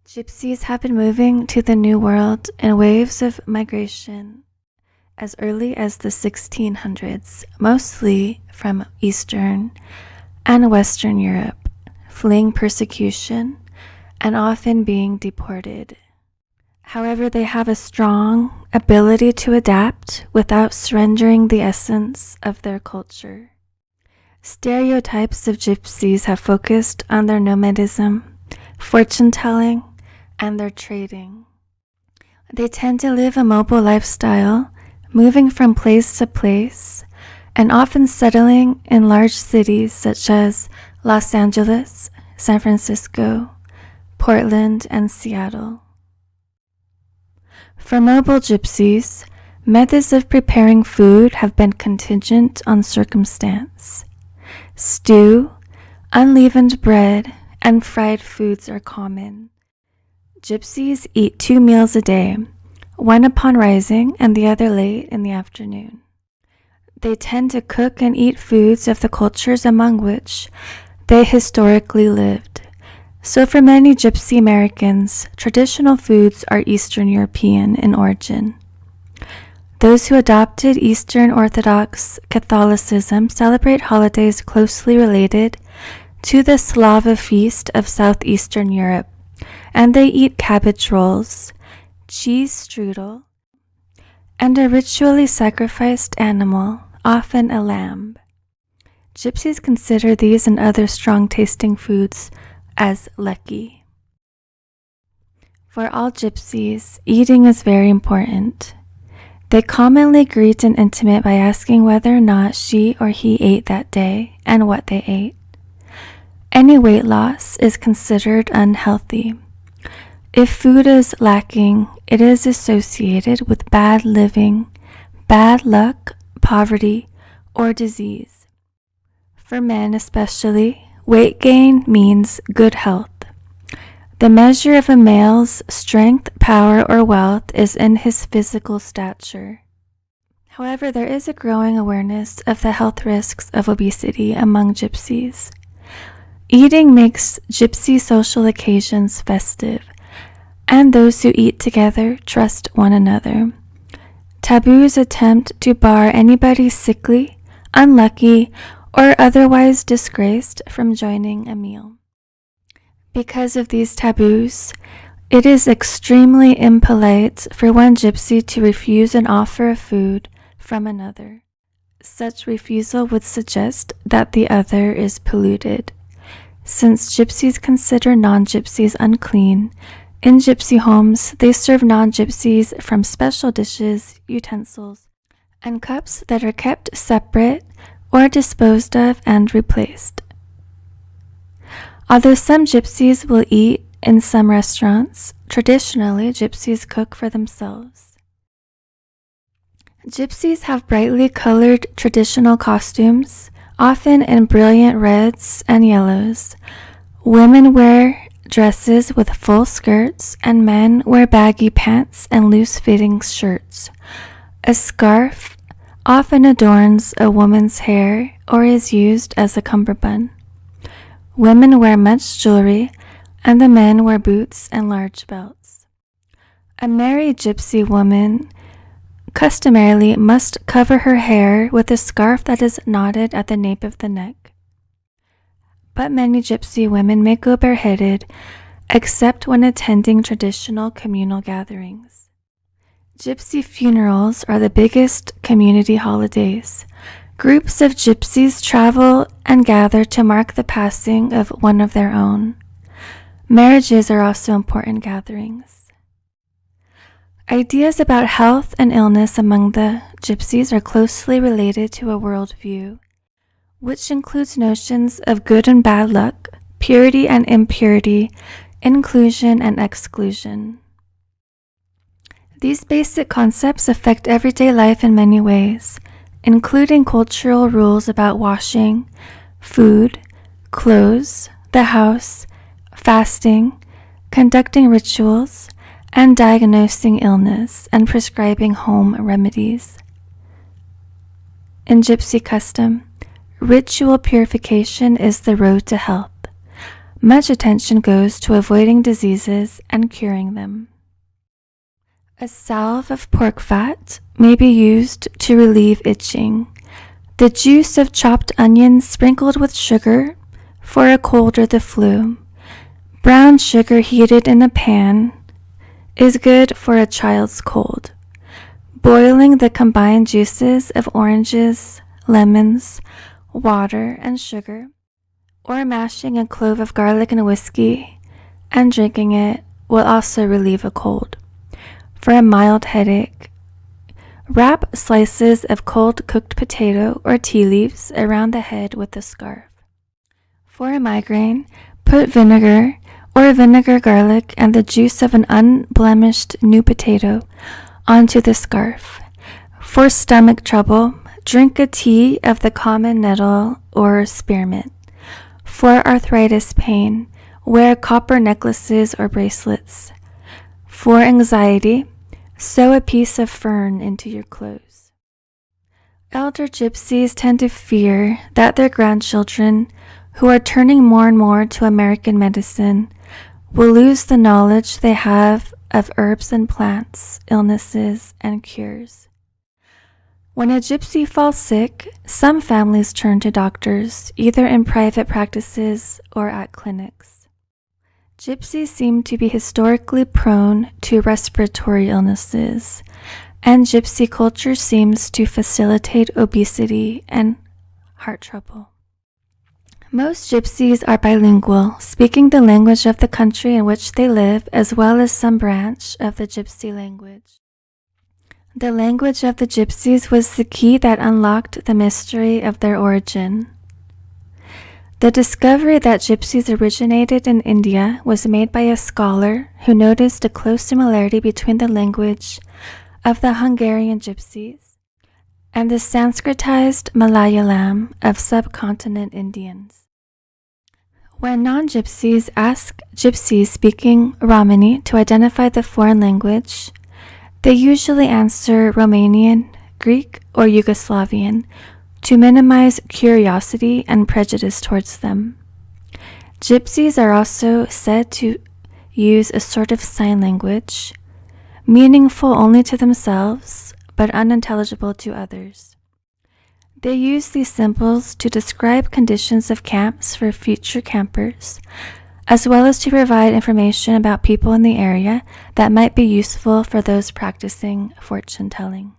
Gypsies have been moving to the New World in waves of migration as early as the 1600s, mostly from Eastern and Western Europe, fleeing persecution and often being deported. However, they have a strong ability to adapt without surrendering the essence of their culture. Stereotypes of gypsies have focused on their nomadism, fortune-telling, and their trading. They tend to live a mobile lifestyle, moving from place to place, and often settling in large cities such as Los Angeles, San Francisco, Portland, and Seattle. For mobile gypsies, methods of preparing food have been contingent on circumstance. Stew, unleavened bread, and fried foods are common. Gypsies eat 2 meals a day, one upon rising and the other late in the afternoon. They tend to cook and eat foods of the cultures among which they historically lived. So for many Gypsy Americans, traditional foods are Eastern European in origin. Those who adopted Eastern Orthodox Catholicism celebrate holidays closely related to the Slava feast of southeastern Europe, and they eat cabbage rolls, cheese strudel, and a ritually sacrificed animal, often a lamb. Gypsies consider these and other strong-tasting foods as lucky. For all gypsies, eating is very important. They commonly greet an intimate by asking whether or not she or he ate that day and what they ate. Any weight loss is considered unhealthy. If food is lacking, it is associated with bad living, bad luck, poverty, or disease. For men especially, weight gain means good health. The measure of a male's strength, power, or wealth is in his physical stature. However, there is a growing awareness of the health risks of obesity among gypsies. Eating makes gypsy social occasions festive, and those who eat together trust one another. Taboos attempt to bar anybody sickly, unlucky, or otherwise disgraced from joining a meal. Because of these taboos, it is extremely impolite for one gypsy to refuse an offer of food from another. Such refusal would suggest that the other is polluted. Since gypsies consider non-gypsies unclean, in gypsy homes they serve non-gypsies from special dishes, utensils, and cups that are kept separate or disposed of and replaced. Although some gypsies will eat in some restaurants, traditionally gypsies cook for themselves. Gypsies have brightly colored traditional costumes, often in brilliant reds and yellows. Women wear dresses with full skirts, and men wear baggy pants and loose-fitting shirts. A scarf often adorns a woman's hair or is used as a cummerbund. Women wear much jewelry, and the men wear boots and large belts. A married gypsy woman customarily must cover her hair with a scarf that is knotted at the nape of the neck. But many gypsy women may go bareheaded, except when attending traditional communal gatherings. Gypsy funerals are the biggest community holidays. Groups of gypsies travel and gather to mark the passing of one of their own. Marriages are also important gatherings. Ideas about health and illness among the gypsies are closely related to a worldview, which includes notions of good and bad luck, purity and impurity, inclusion and exclusion. These basic concepts affect everyday life in many ways, including cultural rules about washing, food, clothes, the house, fasting, conducting rituals, and diagnosing illness and prescribing home remedies. In gypsy custom, ritual purification is the road to health. much attention goes to avoiding diseases and curing them. A salve of pork fat may be used to relieve itching. The juice of chopped onions sprinkled with sugar for a cold or the flu. Brown sugar heated in a pan is good for a child's cold. Boiling the combined juices of oranges, lemons, water, and sugar, or mashing a clove of garlic in whiskey and drinking it will also relieve a cold. For a mild headache, wrap slices of cold cooked potato or tea leaves around the head with a scarf. For a migraine, put vinegar or vinegar garlic and the juice of an unblemished new potato onto the scarf. For stomach trouble, drink a tea of the common nettle or spearmint. For arthritis pain, wear copper necklaces or bracelets. For anxiety, sew a piece of fern into your clothes. Elder gypsies tend to fear that their grandchildren, who are turning more and more to American medicine, will lose the knowledge they have of herbs and plants, illnesses, and cures. When a gypsy falls sick, some families turn to doctors, either in private practices or at clinics. Gypsies seem to be historically prone to respiratory illnesses, and gypsy culture seems to facilitate obesity and heart trouble. Most gypsies are bilingual, speaking the language of the country in which they live as well as some branch of the gypsy language. The language of the gypsies was the key that unlocked the mystery of their origin. The discovery that gypsies originated in India was made by a scholar who noticed a close similarity between the language of the Hungarian gypsies and the Sanskritized Malayalam of subcontinent Indians. When non-gypsies ask gypsies speaking Romani to identify the foreign language, they usually answer Romanian, Greek, or Yugoslavian to minimize curiosity and prejudice towards them. Gypsies are also said to use a sort of sign language, meaningful only to themselves but unintelligible to others. They use these symbols to describe conditions of camps for future campers, as well as to provide information about people in the area that might be useful for those practicing fortune-telling.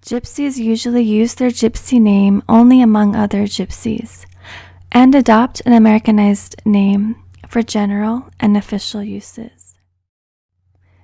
Gypsies usually use their gypsy name only among other gypsies, and adopt an Americanized name for general and official uses.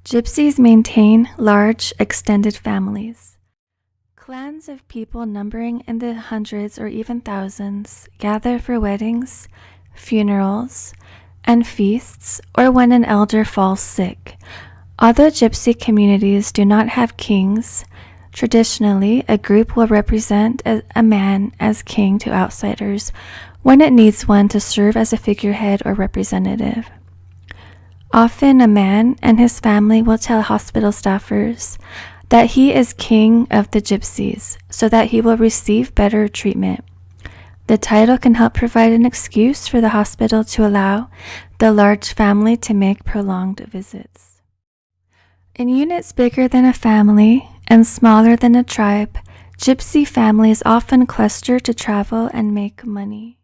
Gypsies maintain large, extended families. Clans of people numbering in the hundreds or even thousands gather for weddings, funerals, and feasts, or when an elder falls sick. Although gypsy communities do not have kings, traditionally a group will represent a man as king to outsiders when it needs one to serve as a figurehead or representative. Often a man and his family will tell hospital staffers that he is king of the gypsies so that he will receive better treatment. The title can help provide an excuse for the hospital to allow the large family to make prolonged visits. In units bigger than a family and smaller than a tribe, gypsy families often cluster to travel and make money,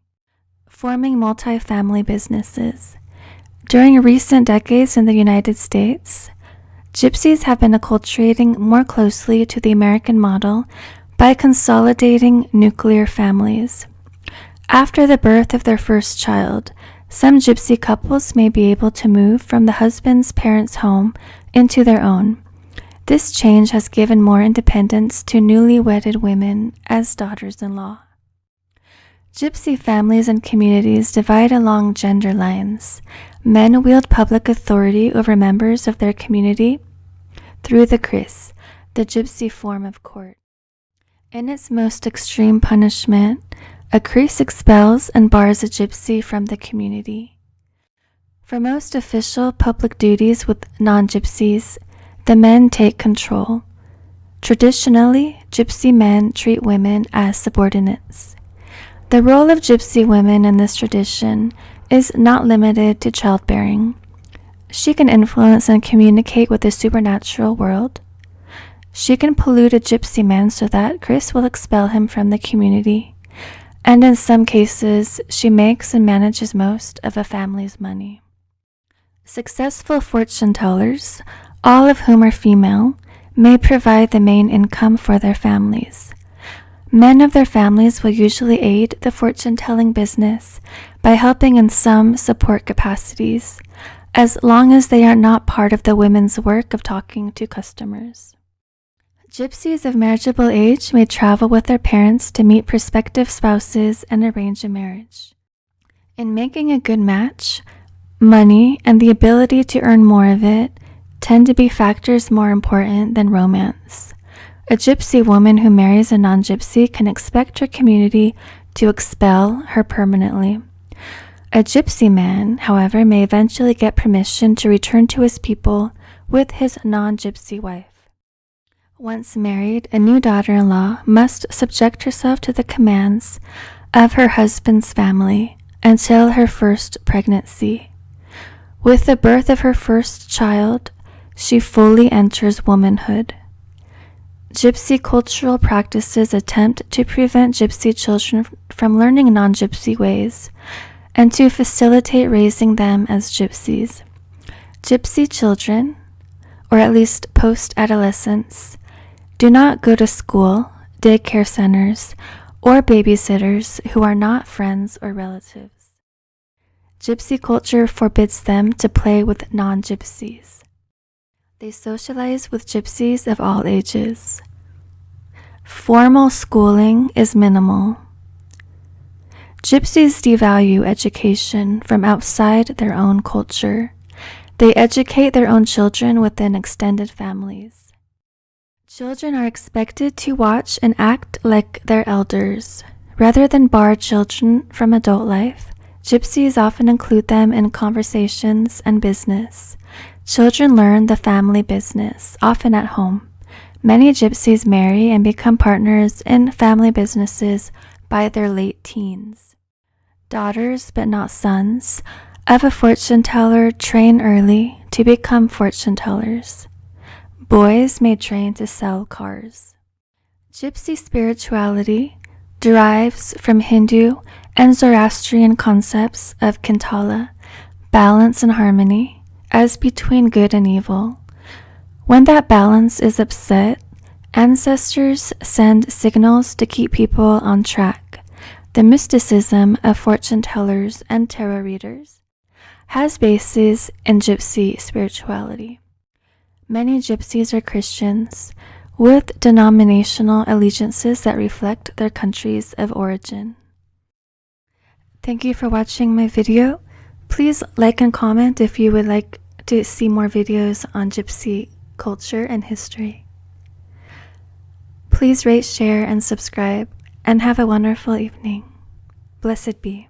forming multi-family businesses. During recent decades in the United States, gypsies have been acculturating more closely to the American model by consolidating nuclear families. After the birth of their first child, some gypsy couples may be able to move from the husband's parents' home into their own. This change has given more independence to newly wedded women as daughters-in-law. Gypsy families and communities divide along gender lines. Men wield public authority over members of their community through the kris, the gypsy form of court. In its most extreme punishment, a kris expels and bars a gypsy from the community. For most official public duties with non-gypsies, the men take control. Traditionally, gypsy men treat women as subordinates. The role of gypsy women in this tradition is not limited to childbearing. She can influence and communicate with the supernatural world. She can pollute a gypsy man so that Chris will expel him from the community. And in some cases, she makes and manages most of a family's money. Successful fortune tellers, all of whom are female, may provide the main income for their families. Men of their families will usually aid the fortune-telling business by helping in some support capacities, as long as they are not part of the women's work of talking to customers. Gypsies of marriageable age may travel with their parents to meet prospective spouses and arrange a marriage. In making a good match, money and the ability to earn more of it tend to be factors more important than romance. A gypsy woman who marries a non-gypsy can expect her community to expel her permanently. A gypsy man, however, may eventually get permission to return to his people with his non-gypsy wife. Once married, a new daughter-in-law must subject herself to the commands of her husband's family until her first pregnancy. With the birth of her first child, she fully enters womanhood. Gypsy cultural practices attempt to prevent gypsy children from learning non-gypsy ways and to facilitate raising them as gypsies. Gypsy children, or at least post-adolescents, do not go to school, daycare centers, or babysitters who are not friends or relatives. Gypsy culture forbids them to play with non-gypsies. They socialize with gypsies of all ages. Formal schooling is minimal. Gypsies devalue education from outside their own culture. They educate their own children within extended families. Children are expected to watch and act like their elders. Rather than bar children from adult life, gypsies often include them in conversations and business. Children learn the family business, often at home. Many gypsies marry and become partners in family businesses by their late teens. Daughters, but not sons, of a fortune teller train early to become fortune tellers. Boys may train to sell cars. Gypsy spirituality derives from Hindu and Zoroastrian concepts of Kintala, balance and harmony, as between good and evil. When that balance is upset, ancestors send signals to keep people on track. The mysticism of fortune tellers and tarot readers has bases in Gypsy spirituality. Many gypsies are Christians with denominational allegiances that reflect their countries of origin. Thank you for watching my video. Please like and comment if you would like to see more videos on gypsy culture and history. Please rate, share, and subscribe, and have a wonderful evening. Blessed be.